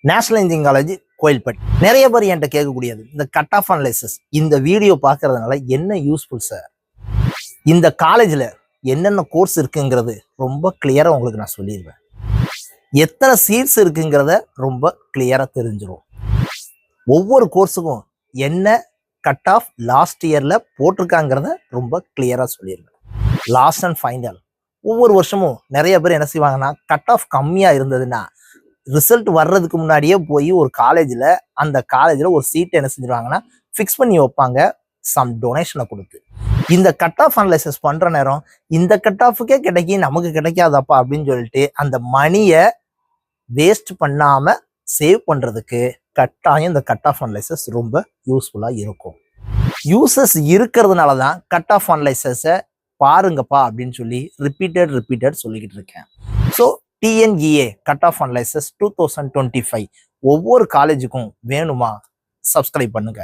National engineering college கோயில்பேட். நிறைய பேர் என்கிட்ட கேட்கக்கூடியது, இந்த கட் ஆஃப் அனலைசிஸ் இந்த வீடியோ பார்க்கறதுனால என்ன யூஸ்ஃபுல் சார், இந்த காலேஜில் என்னென்ன கோர்ஸ் இருக்குங்கிறது ரொம்ப கிளியராக உங்களுக்கு நான் சொல்லிடுவேன். எத்தனை சீட்ஸ் இருக்குங்கிறத ரொம்ப கிளியராக தெரிஞ்சிடும். ஒவ்வொரு கோர்ஸுக்கும் என்ன கட் ஆஃப் லாஸ்ட் இயரில் போட்டிருக்காங்கிறத ரொம்ப கிளியராக சொல்லிடுவேன். லாஸ்ட் அண்ட் ஃபைனல் ஒவ்வொரு வருஷமும் நிறைய பேர் என்ன செய்வாங்கன்னா, கட் ஆஃப் கம்மியாக இருந்ததுன்னா ரிசல்ட் வர்றதுக்கு முன்னாடியே போய் ஒரு காலேஜில் அந்த காலேஜில் ஒரு சீட்டை என்ன செஞ்சிருவாங்கன்னா ஃபிக்ஸ் பண்ணி வைப்பாங்க, சம் டொனேஷனை கொடுத்து. இந்த கட் ஆஃப் அனலைசிஸ் பண்ணுற நேரம் இந்த கட் ஆஃபுக்கே கிடைக்கி நமக்கு கிடைக்காதப்பா அப்படின்னு சொல்லிட்டு அந்த மணியை வேஸ்ட் பண்ணாமல் சேவ் பண்ணுறதுக்கு கட்டாயம் இந்த கட் ஆஃப் அனலைசிஸ் ரொம்ப யூஸ்ஃபுல்லாக இருக்கும். யூசஸ் இருக்கிறதுனால தான் கட் ஆஃப் அனலைசிஸை பாருங்கப்பா அப்படின்னு சொல்லி ரிப்பீட்டட் சொல்லிக்கிட்டு இருக்கேன். So TNEA cut off analysis 2025 ஒவ்வொரு காலேஜுக்கும் வேணுமா? சப்ஸ்கிரைப் பண்ணுங்க.